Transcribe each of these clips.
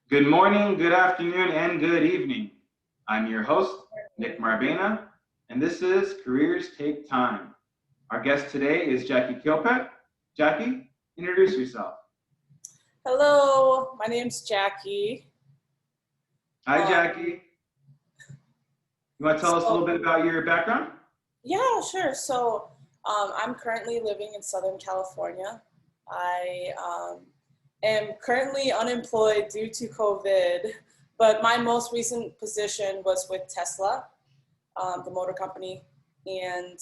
Good morning, good afternoon, and good evening. I'm your host, Nick Marbena, and this is Careers Take Time. Our guest today is Jackie Keophet. Jackie, introduce yourself. Hello, my name's Jackie. Hi, Jackie. You want to tell us a little bit about your background? Yeah, sure. I'm currently living in Southern California. I am currently unemployed due to COVID, but my most recent position was with Tesla, the motor company, and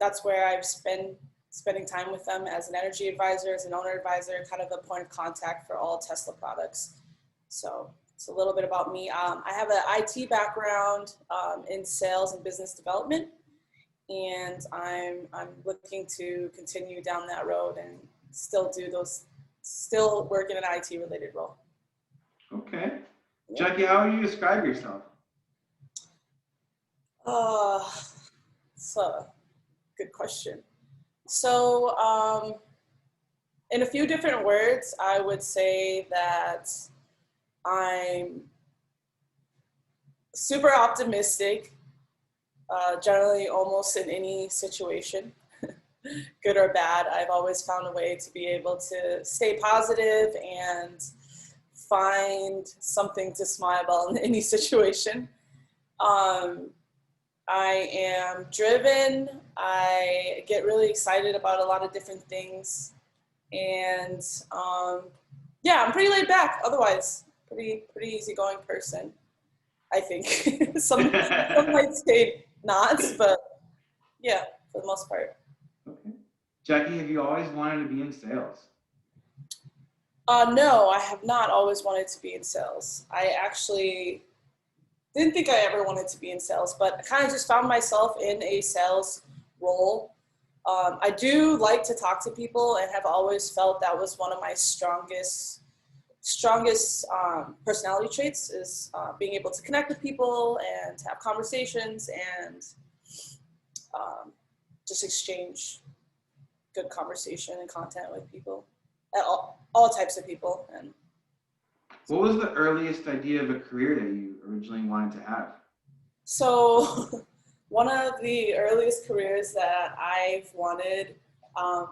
that's where I've been spending time with them as an energy advisor, as an owner advisor, kind of the point of contact for all Tesla products. So it's a little bit about me. I have an IT background in sales and business development, and I'm looking to continue down that road and still work in an IT related role. Okay. Yeah. Jackie, how would you describe yourself? It's a good question. So in a few different words, I would say that I'm super optimistic, generally almost in any situation, good or bad. I've always found a way to be able to stay positive and find something to smile about in any situation. I am driven. I get really excited about a lot of different things. And yeah, I'm pretty laid back. Otherwise, pretty easygoing person, I think. some might say not, but yeah, for the most part. Okay. Jackie, have you always wanted to be in sales? No, I have not always wanted to be in sales. I actually didn't think I ever wanted to be in sales, but I kind of just found myself in a sales role. I do like to talk to people and have always felt that was one of my strongest personality traits is being able to connect with people and have conversations and just exchange good conversation and content with people, all types of people. And what was the earliest idea of a career that you originally wanted to have? So one of the earliest careers that I've wanted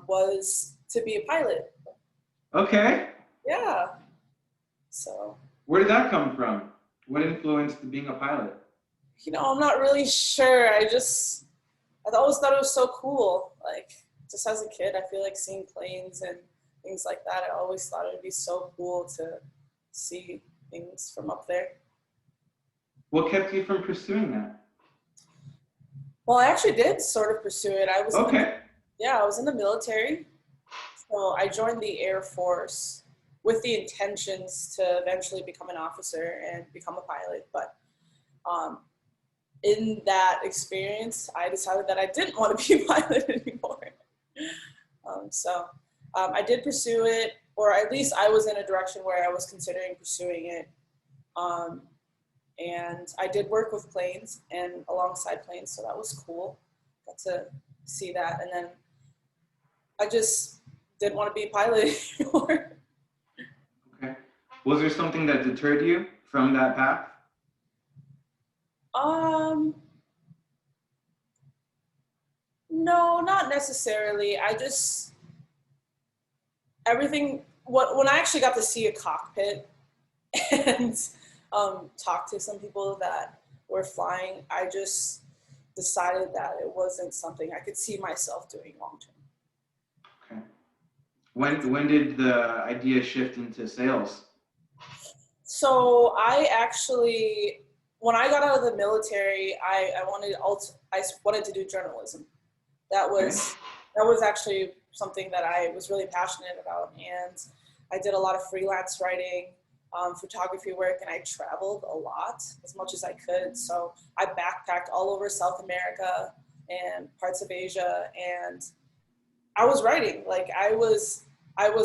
was to be a pilot. Okay. Yeah. So. Where did that come from? What influenced being a pilot? I'm not really sure. I always thought it was so cool. Like, just as a kid, I feel like seeing planes and things like that, I always thought it would be so cool to see things from up there. What kept you from pursuing that? Well, I actually did sort of pursue it. I was I was in the military. So I joined the Air Force with the intentions to eventually become an officer and become a pilot. But in that experience, I decided that I didn't want to be a pilot anymore. I did pursue it, or at least I was in a direction where I was considering pursuing it. And I did work with planes and alongside planes, so that was cool. Got to see that, and then I just didn't want to be a pilot anymore. Okay. Was there something that deterred you from that path? No, not necessarily. When I actually got to see a cockpit and talk to some people that were flying, I just decided that it wasn't something I could see myself doing long term. Okay. When did the idea shift into sales? So when I got out of the military, I wanted to do journalism. That was actually something that I was really passionate about, and I did a lot of freelance writing, photography work, and I traveled a lot as much as I could. So I backpacked all over South America and parts of Asia, and I was writing. Like I was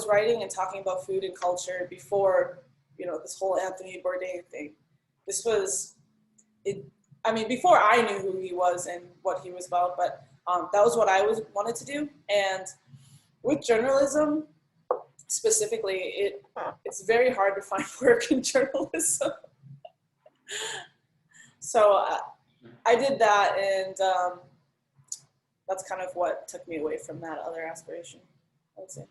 writing and talking about food and culture before, this whole Anthony Bourdain thing. This was before I knew who he was and what he was about, but that was what I wanted to do. And with journalism, specifically, it's very hard to find work in journalism. So I did that, and that's kind of what took me away from that other aspiration, I would say.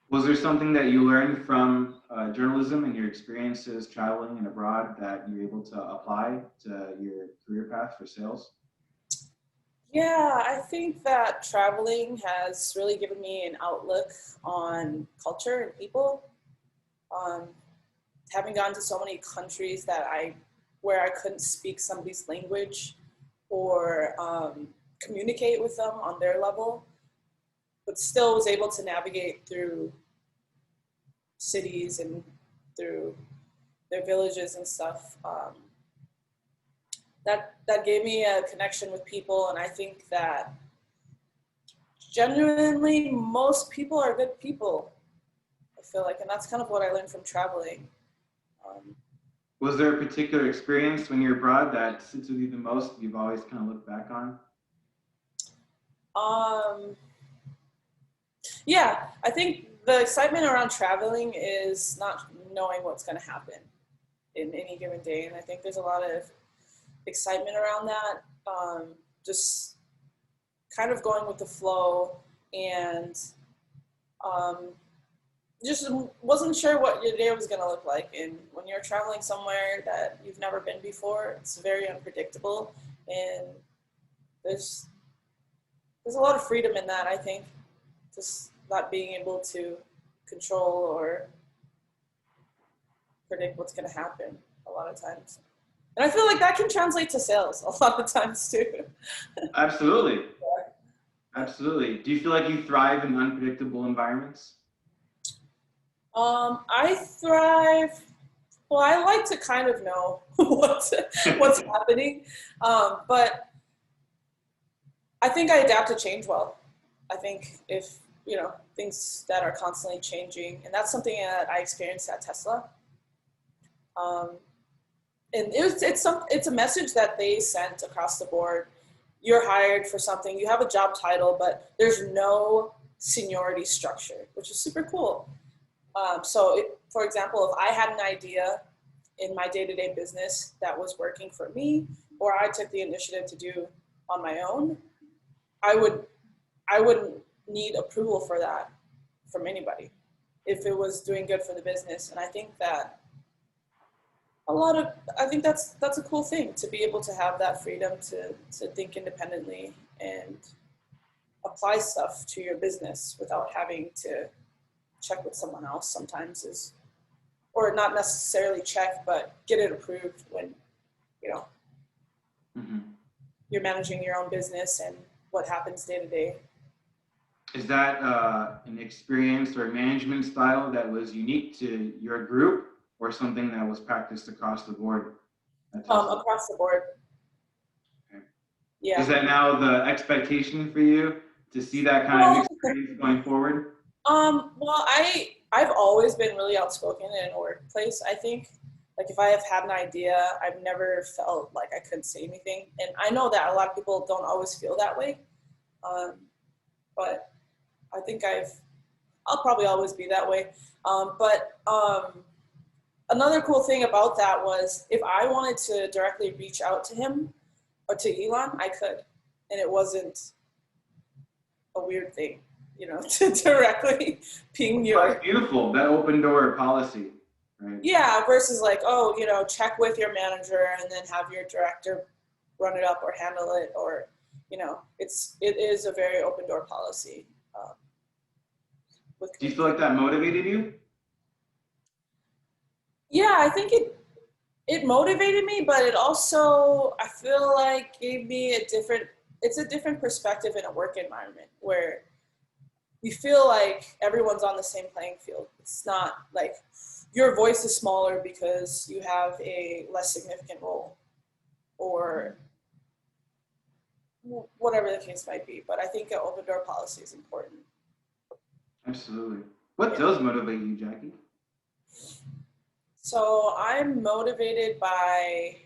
Was there something that you learned from journalism and your experiences traveling and abroad that you were able to apply to your career path for sales? Yeah, I think that traveling has really given me an outlook on culture and people. Um, Having gone to so many countries where I couldn't speak somebody's language or communicate with them on their level, but still was able to navigate through cities and through their villages and stuff. That gave me a connection with people, and I think that genuinely most people are good people, I feel like, and that's kind of what I learned from traveling. Was there a particular experience when you're abroad that sits with you the most, you've always kind of looked back on? Yeah, I think the excitement around traveling is not knowing what's going to happen in any given day, and I think there's a lot of excitement around that. Just kind of going with the flow, and just wasn't sure what your day was going to look like. And when you're traveling somewhere that you've never been before, it's very unpredictable, and there's a lot of freedom in that, I think. Just not being able to control or predict what's going to happen a lot of times. And I feel like that can translate to sales a lot of times too. Absolutely. Absolutely. Do you feel like you thrive in unpredictable environments? I thrive. Well, I like to kind of know what's happening, but I think I adapt to change well. I think if things that are constantly changing, and that's something that I experienced at Tesla. And it's a message that they sent across the board. You're hired for something. You have a job title, but there's no seniority structure, which is super cool. For example, if I had an idea in my day-to-day business that was working for me, or I took the initiative to do on my own, I wouldn't need approval for that from anybody if it was doing good for the business. And I think that I think that's a cool thing, to be able to have that freedom to think independently and apply stuff to your business without having to check with someone else sometimes, or not necessarily check, but get it approved when, Mm-hmm. you're managing your own business and what happens day to day. Is that an experience or management style that was unique to your group, or something that was practiced across the board? Across the board. Okay. Yeah. Is that now the expectation for you to see that kind of experience going forward? Well, I've always been really outspoken in a workplace, I think. Like, if I have had an idea, I've never felt like I couldn't say anything. And I know that a lot of people don't always feel that way. But I think I'll probably always be that way. But another cool thing about that was, if I wanted to directly reach out to him or to Elon, I could. And it wasn't a weird thing, to directly ping you. That's beautiful, that open door policy, right? Yeah, versus like, check with your manager and then have your director run it up or handle it, or, it is a very open door policy. Do you feel like that motivated you? Yeah, I think it motivated me, but it also, I feel like, gave me it's a different perspective in a work environment where you feel like everyone's on the same playing field. It's not like your voice is smaller because you have a less significant role, or whatever the case might be. But I think an open door policy is important. Absolutely. What does motivate you, Jackie? So I'm motivated by,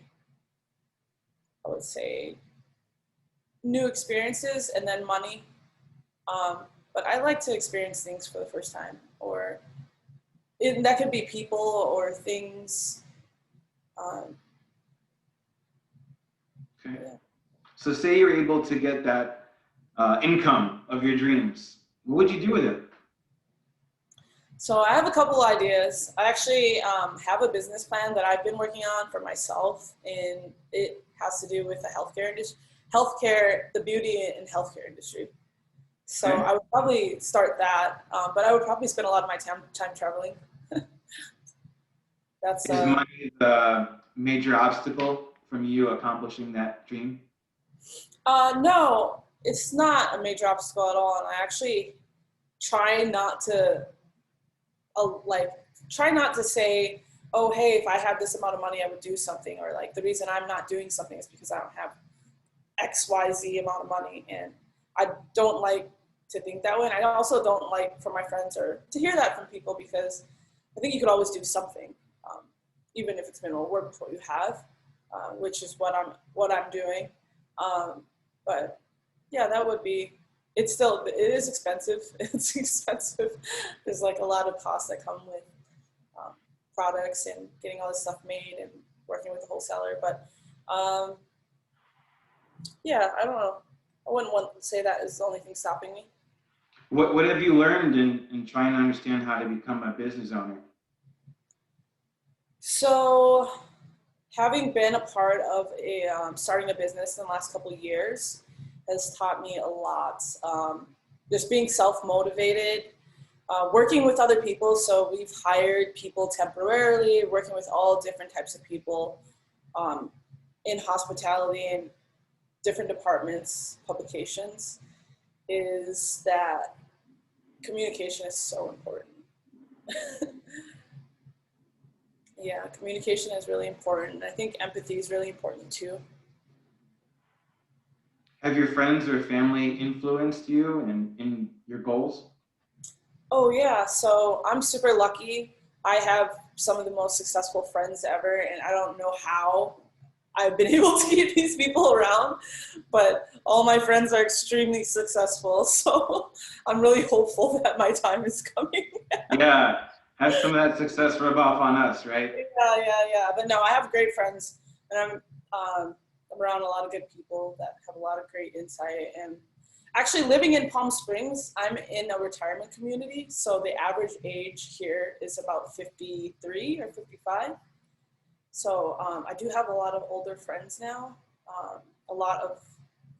I would say, new experiences and then money. but I like to experience things for the first time, or that could be people or things. Um, Okay. yeah. So say you're able to get that income of your dreams. What would you do with it? So I have a couple ideas. I actually have a business plan that I've been working on for myself, and it has to do with the healthcare industry, the beauty and healthcare industry. So Okay. I would probably start that, but I would probably spend a lot of my time traveling. That's Is money the major obstacle from you accomplishing that dream? no, it's not a major obstacle at all, and I actually try not to like try not to say, oh hey, if I had this amount of money I would do something, or like the reason I'm not doing something is because I don't have XYZ amount of money. And I don't like to think that way, and I also don't like for my friends or to hear that from people, because I think you could always do something, even if it's minimal work with what you have, which is what I'm doing. But yeah, that would be. It is expensive. It's expensive. There's like a lot of costs that come with um, products and getting all this stuff made and working with the wholesaler. But yeah, I don't know. I wouldn't want to say that is the only thing stopping me. What have you learned in trying to understand how to become a business owner? So, having been a part of starting a business in the last couple of years has taught me a lot. Just being self-motivated, working with other people. So we've hired people temporarily, working with all different types of people um, in hospitality and different departments, publications, is that communication is so important. Yeah, communication is really important. I think empathy is really important too. Have your friends or family influenced you in your goals? Oh yeah, so I'm super lucky. I have some of the most successful friends ever, and I don't know how I've been able to keep these people around, but all my friends are extremely successful. So I'm really hopeful that my time is coming. Yeah, have some of that success rub off on us, right? Yeah. But no, I have great friends, and I'm around a lot of good people that have a lot of great insight. And actually, living in Palm Springs, I'm in a retirement community, so the average age here is about 53 or 55. So I do have a lot of older friends now. A lot of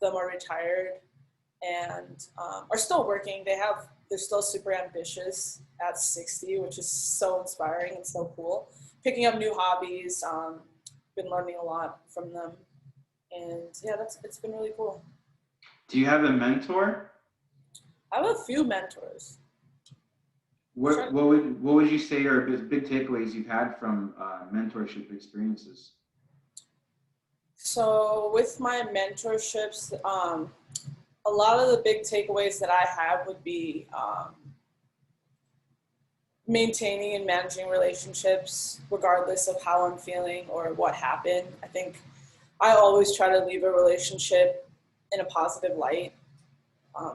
them are retired and are still working. They're still super ambitious at 60, which is so inspiring and so cool. Picking up new hobbies, been learning a lot from them, and yeah, it's been really cool. Do you have a mentor? I have a few mentors. What would you say are big takeaways you've had from mentorship experiences? So with my mentorships, a lot of the big takeaways that I have would be maintaining and managing relationships regardless of how I'm feeling or what happened. I think I always try to leave a relationship in a positive light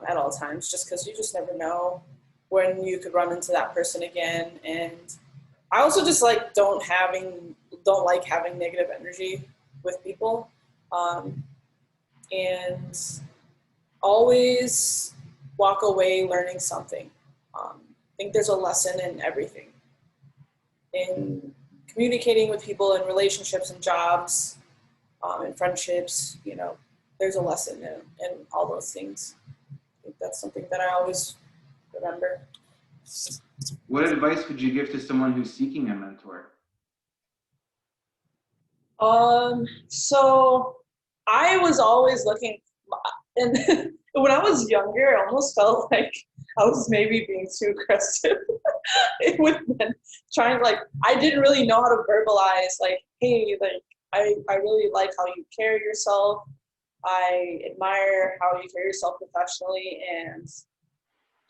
at all times, just because you just never know when you could run into that person again. And I also just like don't like having negative energy with people, um, and always walk away learning something. I think there's a lesson in everything, in communicating with people in relationships and jobs, and friendships. There's a lesson in all those things. I think that's something that I always remember. What advice would you give to someone who's seeking a mentor? So I was always looking, and when I was younger, I almost felt like I was maybe being too aggressive with men, trying like I didn't really know how to verbalize like, hey, like I really like how you carry yourself. I admire how you carry yourself professionally and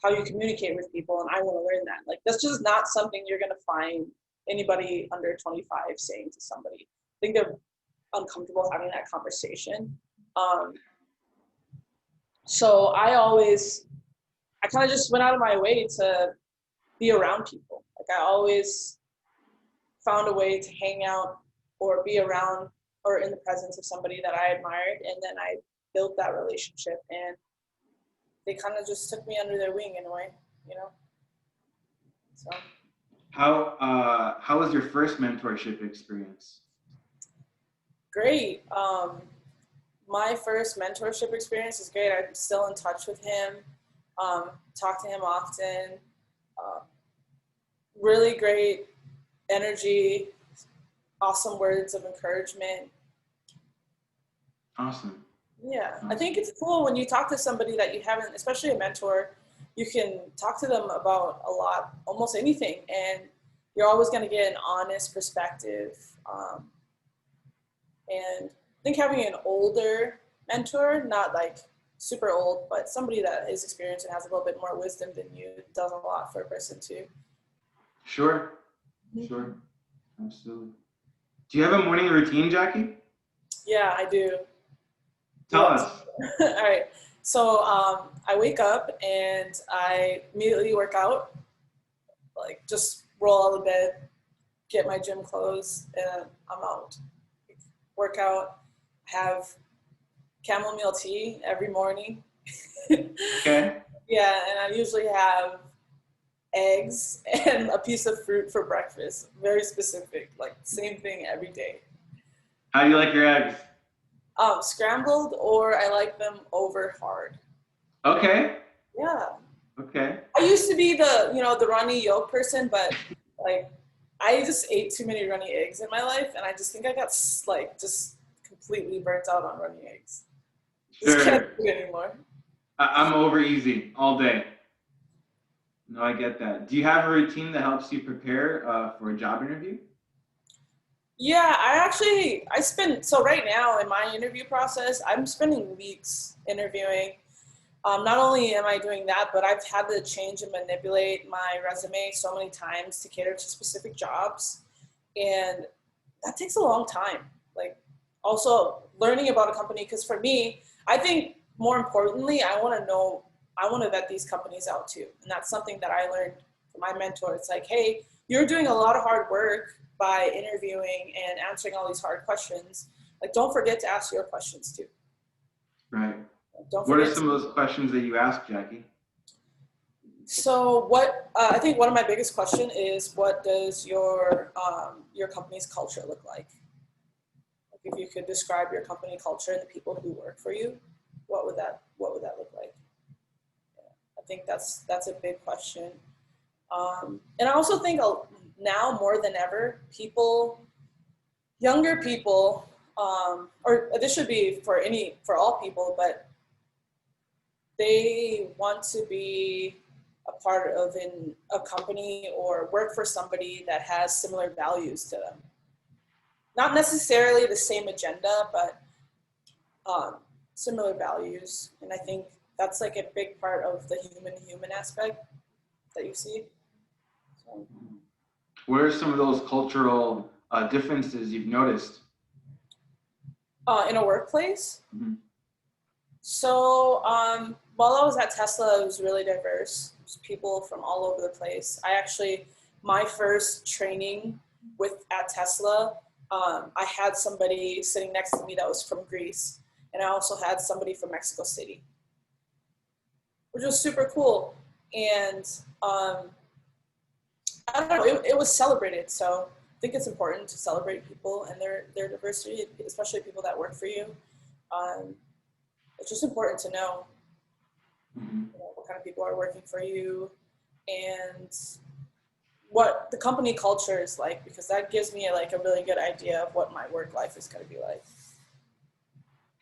how you communicate with people, and I want to learn that. Like that's just not something you're gonna find anybody under 25 saying to somebody. I think they're uncomfortable having that conversation. So I I kind of just went out of my way to be around people. Like I always found a way to hang out or be around or in the presence of somebody that I admired, and then I built that relationship, and they kind of just took me under their wing in a way, you know. So How was your first mentorship experience? great. My first mentorship experience is great. I'm still in touch with him. Talk to him often. Uh, really great energy, awesome words of encouragement. Awesome. Yeah, Awesome. I think it's cool when you talk to somebody that you haven't, especially a mentor, you can talk to them about a lot, almost anything, and you're always going to get an honest perspective. And I think having an older mentor, not like super old, but somebody that is experienced and has a little bit more wisdom than you does a lot for a person too. Sure. Sure. Absolutely. Do you have a morning routine, Jackie? Yeah, I do. Tell us. All right. So I wake up and I immediately work out, like just roll out of bed, get my gym clothes, and I'm out. Work out, have chamomile tea every morning. Okay. Yeah, and I usually have eggs and a piece of fruit for breakfast. Very specific, like same thing every day. How do you like your eggs? Scrambled, or I like them over hard. Okay. Yeah. Okay. I used to be the runny yolk person, but like I just ate too many runny eggs in my life, and I just think I got like just completely burnt out on runny eggs. Just Sure. can't do it anymore. I'm over easy all day. No, I get that. Do you have a routine that helps you prepare for a job interview? Yeah, so right now in my interview process, I'm spending weeks interviewing. Not only am I doing that, but I've had to change and manipulate my resume so many times to cater to specific jobs. And that takes a long time. Like also learning about a company, because for me, I think more importantly, I want to vet these companies out too. And that's something that I learned from my mentor. It's like, hey, you're doing a lot of hard work by interviewing and answering all these hard questions. Like, don't forget to ask your questions too. Right. Don't What are forget some of those questions that you ask, Jackie? So I think one of my biggest question is, what does your company's culture look like? Like if you could describe your company culture and the people who work for you, what would that look like? Yeah, I think that's a big question. And I also think now more than ever, younger people, or this should be for all people, but they want to be a part of a company or work for somebody that has similar values to them. Not necessarily the same agenda, but similar values. And I think that's like a big part of the human aspect that you see. So, What are some of those cultural differences you've noticed? in a workplace. Mm-hmm. So while I was at Tesla, it was really diverse. It was people from all over the place. My first training at Tesla, I had somebody sitting next to me that was from Greece, and I also had somebody from Mexico City, which was super cool. And I don't know, it was celebrated. So I think it's important to celebrate people and their diversity, especially people that work for you. It's just important to know, what kind of people are working for you and what the company culture is like, because that gives me like a really good idea of what my work life is going to be like.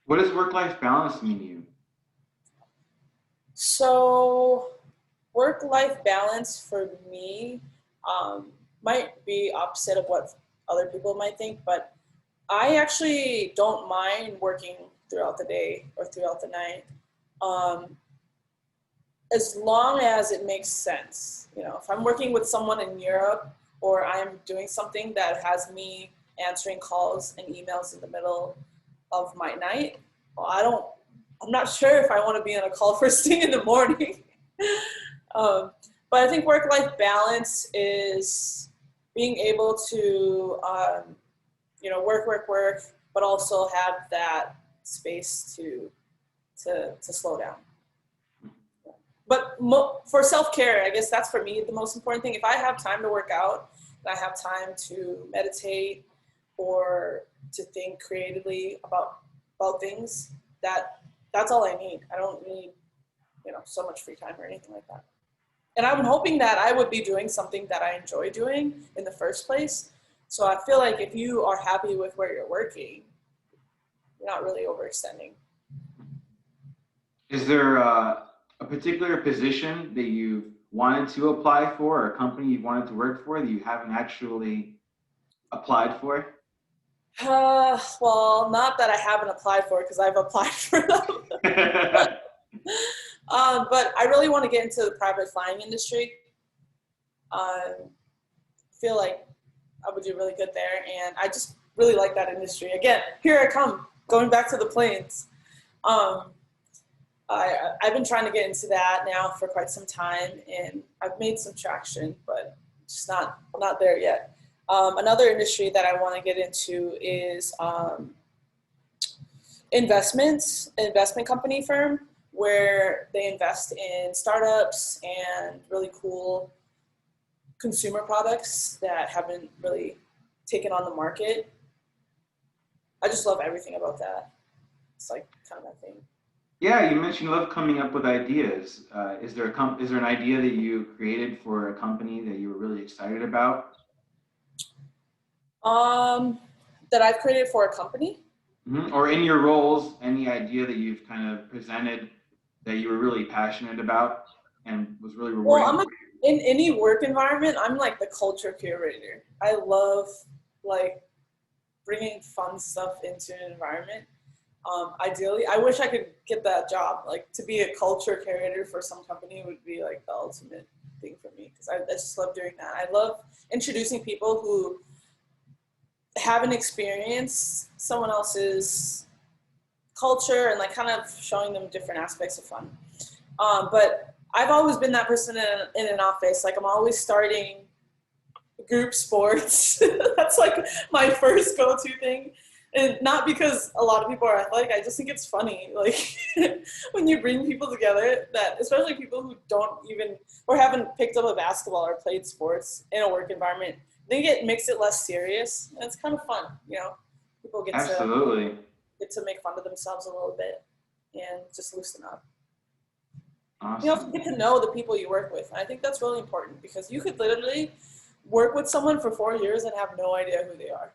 What does work-life balance mean to you? So work-life balance for me might be opposite of what other people might think, but I actually don't mind working throughout the day or throughout the night, as long as it makes sense. If I'm working with someone in Europe or I'm doing something that has me answering calls and emails in the middle of my night, well, I'm not sure if I want to be on a call first thing in the morning. um, but I think work-life balance is being able to, work, but also have that space to slow down. But for self-care, I guess that's for me the most important thing. If I have time to work out and I have time to meditate or to think creatively about things, that's all I need. I don't need, so much free time or anything like that. And I'm hoping that I would be doing something that I enjoy doing in the first place. So I feel like if you are happy with where you're working, you're not really overextending. Is there a particular position that you wanted to apply for, or a company you wanted to work for that you haven't actually applied for? Well, not that I haven't applied for it because I've applied for them. But I really want to get into the private flying industry. Feel like I would do really good there, and I just really like that industry. Again, here I come, going back to the planes. I've been trying to get into that now for quite some time, and I've made some traction, but just not there yet. Another industry that I want to get into is investment company firm, where they invest in startups and really cool consumer products that haven't really taken on the market. I just love everything about that. It's like kind of my thing. Yeah, you mentioned you love coming up with ideas. Is there an idea that you created for a company that you were really excited about? That I've created for a company. Mm-hmm. Or in your roles, any idea that you've kind of presented that you were really passionate about and was really rewarding? Well, in any work environment, I'm like the culture curator. I love like bringing fun stuff into an environment. Ideally, I wish I could get that job. Like to be a culture curator for some company would be like the ultimate thing for me because I just love doing that. I love introducing people who haven't experienced someone else's culture and like kind of showing them different aspects of fun. But I've always been that person in an office. Like I'm always starting group sports. That's like my first go-to thing. And not because a lot of people are athletic, I just think it's funny. Like when you bring people together that, especially people who don't even, or haven't picked up a basketball or played sports in a work environment, they makes it less serious. And it's kind of fun, people Absolutely. Get to make fun of themselves a little bit and just loosen up. Awesome. You also get to know the people you work with. And I think that's really important because you could literally work with someone for 4 years and have no idea who they are.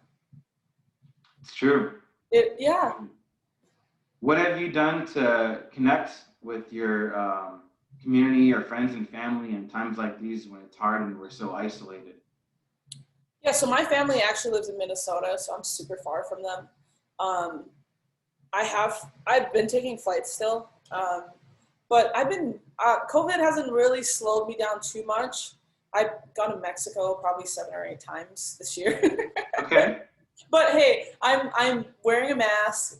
It's true. Yeah. What have you done to connect with your community or friends and family in times like these when it's hard and we're so isolated? Yeah, so my family actually lives in Minnesota, so I'm super far from them. I've been taking flights still, but COVID hasn't really slowed me down too much. I've gone to Mexico probably 7 or 8 times this year. Okay. But hey, I'm wearing a mask,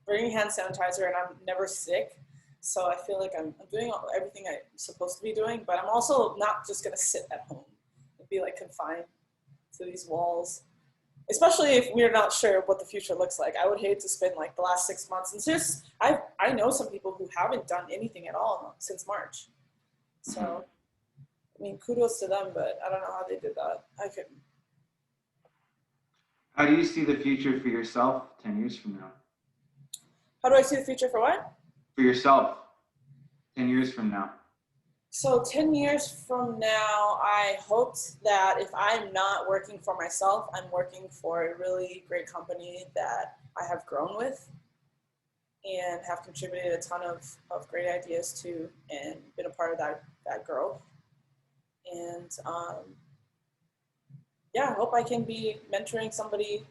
bringing hand sanitizer, and I'm never sick. So I feel like I'm doing everything I'm supposed to be doing, but I'm also not just gonna sit at home and be like confined to these walls. Especially if we're not sure what the future looks like. I would hate to spend like the last 6 months. And just I know some people who haven't done anything at all since March. So I mean, kudos to them, but I don't know how they did that. I couldn't. How do you see the future for yourself 10 years from now? How do I see the future for what? For yourself 10 years from now. So 10 years from now, I hoped that if I'm not working for myself, I'm working for a really great company that I have grown with and have contributed a ton of great ideas to and been a part of that growth. And I hope I can be mentoring somebody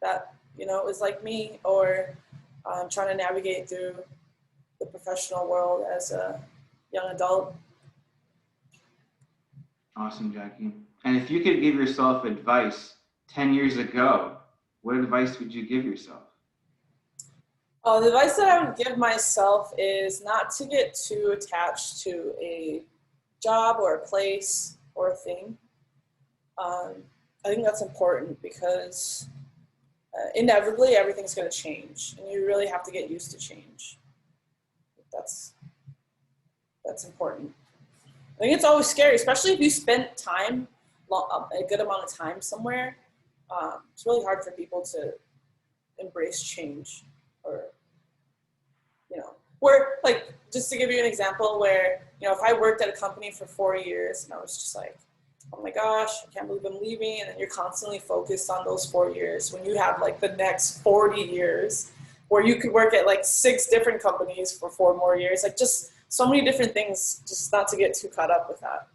that, is like me or trying to navigate through the professional world as a young adult. Awesome, Jackie. And if you could give yourself advice 10 years ago, what advice would you give yourself? The advice that I would give myself is not to get too attached to a job or a place or a thing. I think that's important because inevitably everything's going to change, and you really have to get used to change. That's important. I think it's always scary, especially if you spend time, a good amount of time somewhere. It's really hard for people to embrace change, or where, like, just to give you an example, where if I worked at a company for 4 years and I was just like, oh my gosh, I can't believe I'm leaving, and then you're constantly focused on those 4 years when you have like the next 40 years where you could work at like 6 different companies for 4 more years, like just so many different things, just not to get too caught up with that.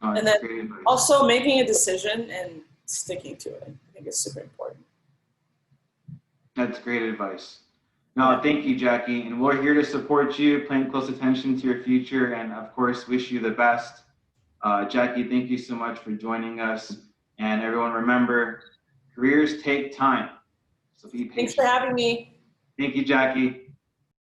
And then also making a decision and sticking to it, I think is super important. That's great advice. No, thank you, Jackie. And we're here to support you, paying close attention to your future, and of course, wish you the best. Jackie, thank you so much for joining us. And everyone, remember, careers take time. So be patient. Thanks for having me. Thank you, Jackie.